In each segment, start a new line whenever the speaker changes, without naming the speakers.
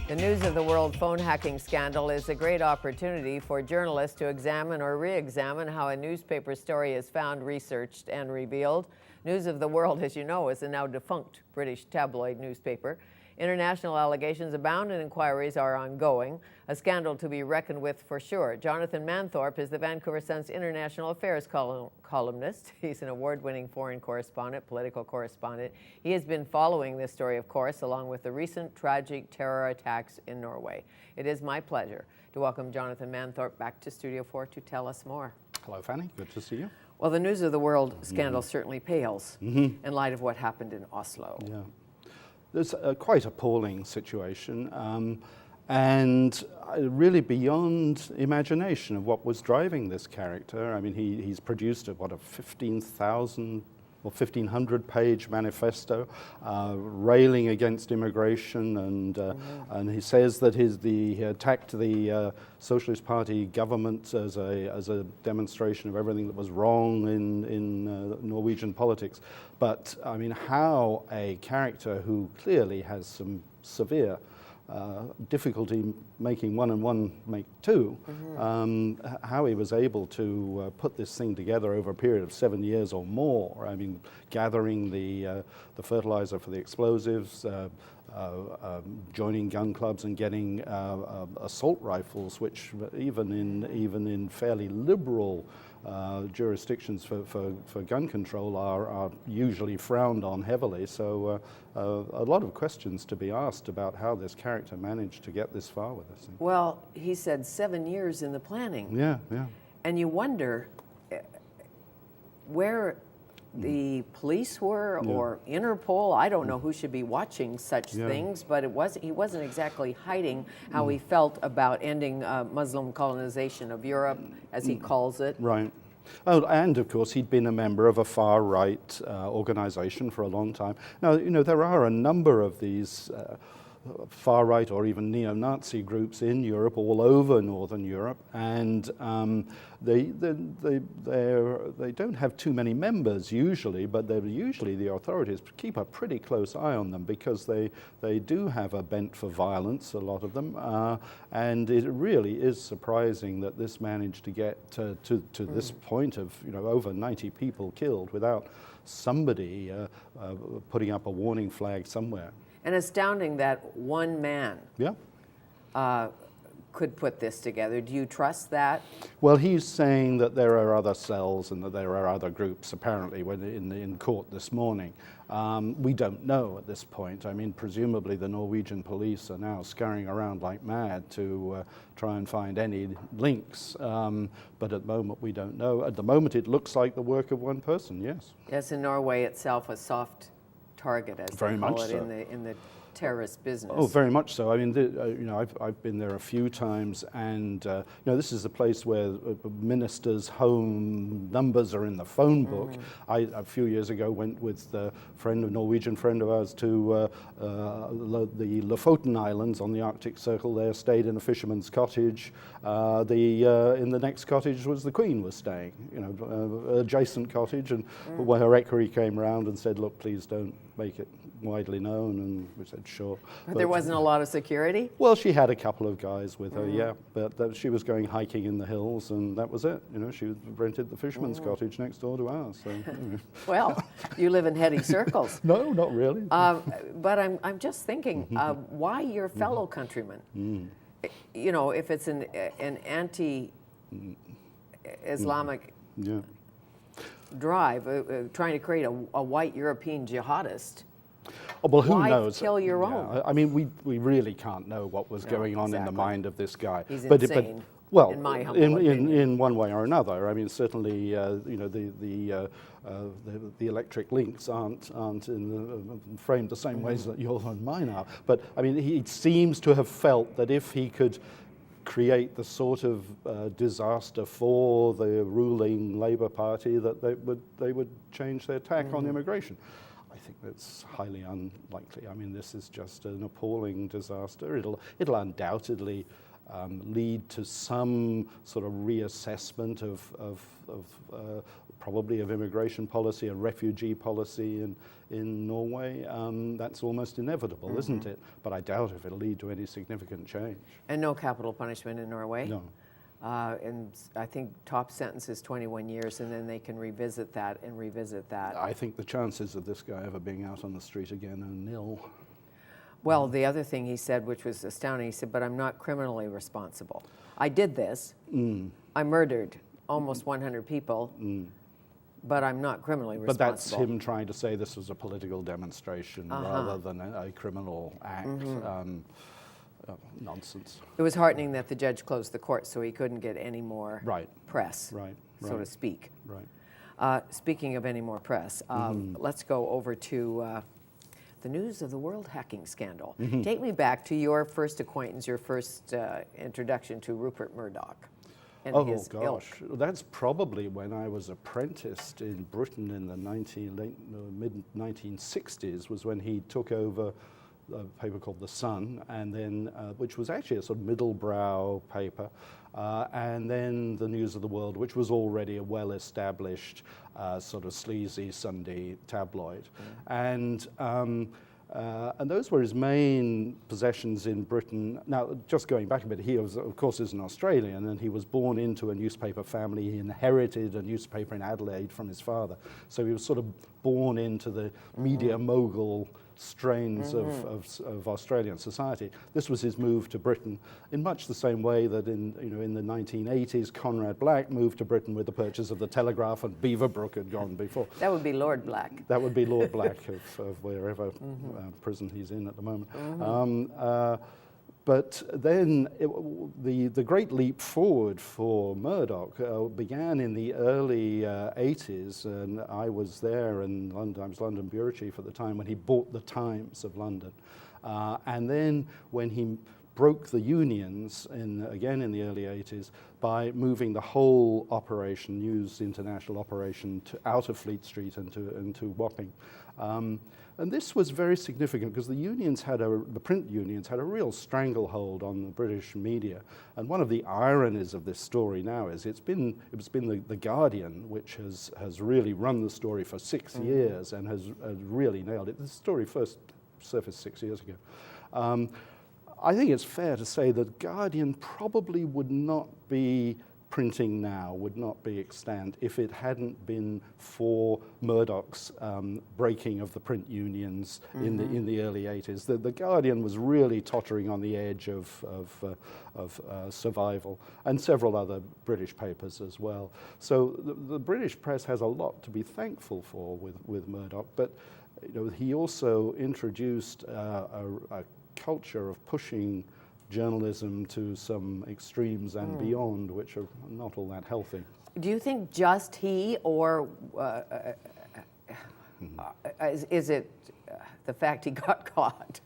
The News of the World phone hacking scandal is a great opportunity for journalists to examine or re-examine how a newspaper story is found, researched, and revealed. News of the World, as you know, is a now defunct British tabloid newspaper. International allegations abound and inquiries are ongoing, a scandal to be reckoned with for sure. Jonathan Manthorpe is the Vancouver Sun's International Affairs Columnist. He's an award-winning foreign correspondent, political correspondent. He has been following this story, of course, along with the recent tragic terror attacks in Norway. It is my pleasure to welcome Jonathan Manthorpe back to Studio 4 to tell us more.
Hello, Fanny. Good to see you.
Well, the News of the World scandal certainly pales in light of what happened in Oslo.
Yeah. There's a quite appalling situation, and really beyond imagination of what was driving this character. I mean, he's produced a 15,000 or 1,500-page manifesto railing against immigration, and he says that he attacked the Socialist Party government as a demonstration of everything that was wrong in Norwegian politics. But I mean, how a character who clearly has some severe difficulty making one and one make two, how he was able to put this thing together over a period of 7 years or more. I mean, gathering the fertilizer for the explosives, joining gun clubs and getting assault rifles, which even in fairly liberal jurisdictions for gun control are usually frowned on heavily. So a lot of questions to be asked about how this character managed to get this far with this thing.
Well, he said 7 years in the planning.
Yeah.
And you wonder where the police were, or Interpol. I don't know who should be watching such things, but he wasn't exactly hiding how he felt about ending Muslim colonization of Europe, as he calls it.
Right. Oh, and of course he'd been a member of a far-right organization for a long time. Now, you know, there are a number of these far-right or even neo-Nazi groups in Europe, all over Northern Europe, and they don't have too many members usually, but usually the authorities keep a pretty close eye on them because they do have a bent for violence, a lot of them, and it really is surprising that this managed to get to this point of, you know, over 90 people killed without somebody putting up a warning flag somewhere.
And astounding that one man could put this together. Do you trust that?
Well, he's saying that there are other cells and that there are other groups, apparently, when in court this morning. We don't know at this point. I mean, presumably the Norwegian police are now scurrying around like mad to try and find any links. But at the moment, we don't know. At the moment, it looks like the work of one person, yes.
Yes, in Norway itself, a soft target, as
very
they call
much
it,
so.
in the terrorist business.
Oh, very much so. I mean, you know, I've been there a few times, and you know, this is a place where ministers' home numbers are in the phone book. A few years ago went with a Norwegian friend of ours to the Lofoten Islands on the Arctic Circle. There, stayed in a fisherman's cottage. In the next cottage was the Queen was staying. You know, adjacent cottage, and when her equerry came round and said, "Look, please don't make it widely known," and we said sure.
But there wasn't a lot of security?
Well, she had a couple of guys with her, but she was going hiking in the hills, and that was it. You know, she rented the fisherman's cottage next door to ours. So,
well, you live in heady circles.
No, not really.
But I'm just thinking, why your fellow countrymen? You know, if it's an anti-Islamic drive, trying to create a white European jihadist.
Oh, well, who
Why
knows?
kill your own?
I mean, we really can't know what was going on in the mind of this guy.
He's insane.
Well,
in my humble opinion.
In one way or another. I mean, certainly, you know, the electric links aren't framed the same ways that yours and mine are. But I mean, he seems to have felt that if he could create the sort of disaster for the ruling Labour Party, that they would change their tack on immigration. I think that's highly unlikely. I mean, this is just an appalling disaster. It'll undoubtedly lead to some sort of reassessment of probably of immigration policy, a refugee policy in Norway. That's almost inevitable, isn't it? But I doubt if it'll lead to any significant change.
And no capital punishment in Norway?
No.
And I think top sentence is 21 years, and then they can revisit that and revisit that.
I think the chances of this guy ever being out on the street again are nil.
Well, the other thing he said, which was astounding, he said, but I'm not criminally responsible. I did this. I murdered almost 100 people, but I'm not criminally responsible.
But that's him trying to say this was a political demonstration rather than a criminal act. Nonsense.
It was heartening that the judge closed the court so he couldn't get any more press, so to speak.
Right.
Speaking of any more press, let's go over to the news of the world hacking scandal. Take me back to your first acquaintance, your first introduction to Rupert Murdoch and his ilk.
That's probably when I was apprenticed in Britain in the mid-1960s, was when he took over a paper called The Sun, and then which was actually a sort of middle-brow paper, and then the News of the World, which was already a well-established sort of sleazy Sunday tabloid, and those were his main possessions in Britain. Now, just going back a bit, he was, of course, is an Australian, and he was born into a newspaper family. He inherited a newspaper in Adelaide from his father, so he was sort of born into the media mogul strains of Australian society. This was his move to Britain in much the same way that in the 1980s Conrad Black moved to Britain with the purchase of the Telegraph, and Beaverbrook had gone before.
That would be Lord Black.
That would be Lord Black of wherever prison he's in at the moment. But then the great leap forward for Murdoch began in the early 80s, and I was there in London. I was London bureau chief at the time when he bought the Times of London. And then when he broke the unions, again in the early 80s, by moving the whole operation, News International operation, out of Fleet Street into Wapping. And this was very significant because the print unions had a real stranglehold on the British media. And one of the ironies of this story now is it's been the Guardian which has really run the story for 6 years and has really nailed it. The story first surfaced 6 years ago. I think it's fair to say that Guardian probably would not be printing now, would not be extant if it hadn't been for Murdoch's breaking of the print unions in the early 80s. The Guardian was really tottering on the edge of survival, and several other British papers as well. So the British press has a lot to be thankful for with Murdoch, but he also introduced a culture of pushing journalism to some extremes and beyond, which are not all that healthy.
Do you think just he, or is it the fact he got caught?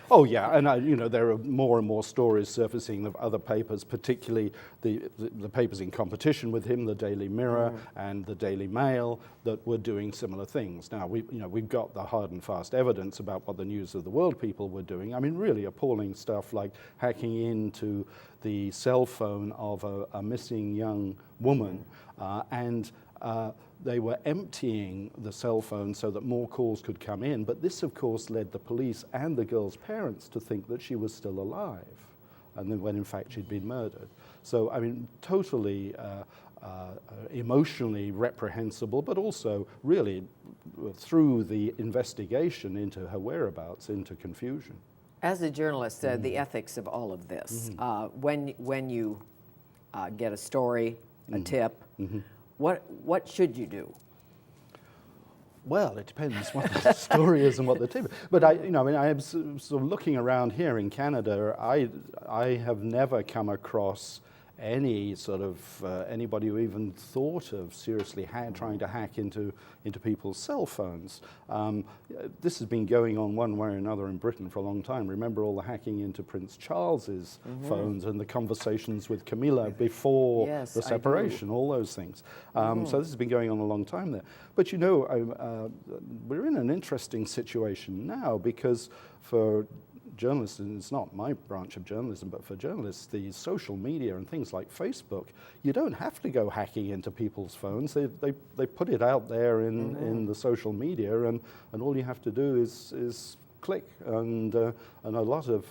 Oh yeah, and there are more and more stories surfacing of other papers, particularly the papers in competition with him, the Daily Mirror and the Daily Mail, that were doing similar things. Now we've got the hard and fast evidence about what the News of the World people were doing. I mean, really appalling stuff like hacking into the cell phone of a missing young woman, and they were emptying the cell phone so that more calls could come in. But this, of course, led the police and the girl's parents to think that she was still alive, and then when in fact she'd been murdered. So, I mean, totally emotionally reprehensible, but also really through the investigation into her whereabouts, into confusion.
As a journalist, the ethics of all of this, when you get a story, a tip, what should you do?
Well, it depends what the story is and what the tip is. But I am sort of looking around here in Canada. I have never come across any sort of anybody who even thought of seriously trying to hack into people's cell phones. This has been going on one way or another in Britain for a long time. Remember all the hacking into Prince Charles's phones and the conversations with Camilla before the separation, all those things. So this has been going on a long time there. But we're in an interesting situation now because for journalists, and it's not my branch of journalism, but for journalists, the social media and things like Facebook, you don't have to go hacking into people's phones. They put it out there in the social media, and all you have to do is click, and a lot of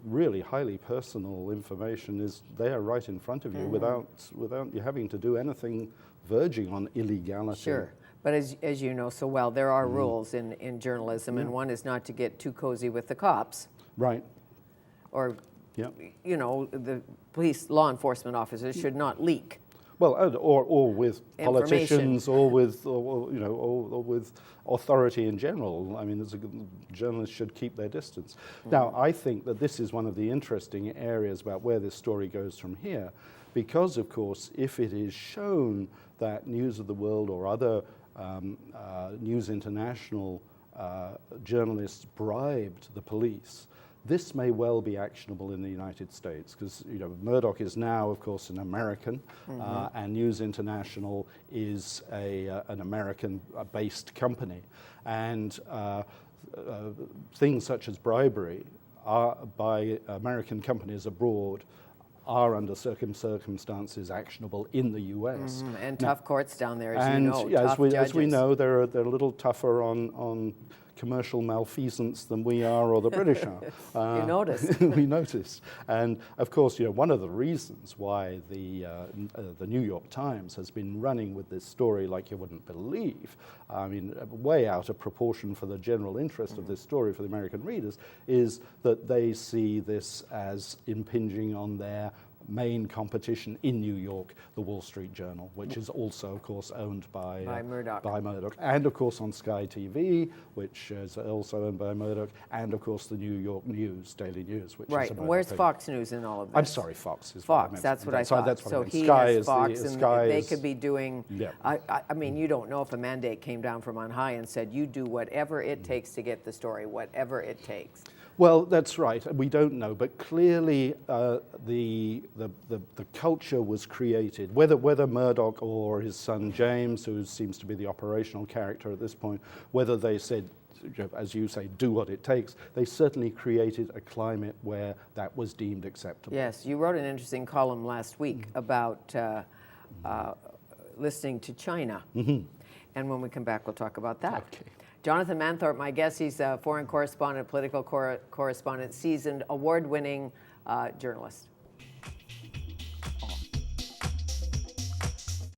really highly personal information is there right in front of you without you having to do anything verging on illegality.
Sure. But as you know so well, there are rules in journalism, and one is not to get too cozy with the cops.
Right.
Or, you know, the police, law enforcement officers should not leak.
Well, or with politicians, or with authority in general. I mean, journalists should keep their distance. Now, I think that this is one of the interesting areas about where this story goes from here, because, of course, if it is shown that News of the World or other News International journalists bribed the police, this may well be actionable in the United States, because Murdoch is now, of course, an American, and News International is an American-based company, and things such as bribery by American companies abroad are under circumstances actionable in the U.S.
And tough courts down there, as you know.
As we know, they're a little tougher on commercial malfeasance than we are, or the British are.
You notice.
We notice. And of course, one of the reasons why the New York Times has been running with this story like you wouldn't believe, I mean, way out of proportion for the general interest of this story for the American readers, is that they see this as impinging on their main competition in New York, the Wall Street Journal, which is also, of course, owned by Murdoch. And, of course, on Sky TV, which is also owned by Murdoch, and, of course, the New York News, Daily News, which is a
Where's Fox News in all of this?
I'm sorry, Fox.
Fox, that's what I thought.
That's what
so
I meant.
he
Sky
has
is
Fox,
the,
and
Sky
they
is,
could be doing,
yeah.
I mean, you don't know if a mandate came down from on high and said, you do whatever it takes to get the story, whatever it takes.
Well, that's right. We don't know, but clearly the culture was created. Whether Murdoch or his son James, who seems to be the operational character at this point, whether they said, as you say, do what it takes, they certainly created a climate where that was deemed acceptable.
Yes, you wrote an interesting column last week about listening to China, and when we come back, we'll talk about that.
Okay.
Jonathan Manthorpe, my guest, he's a foreign correspondent, political correspondent, seasoned, award-winning journalist.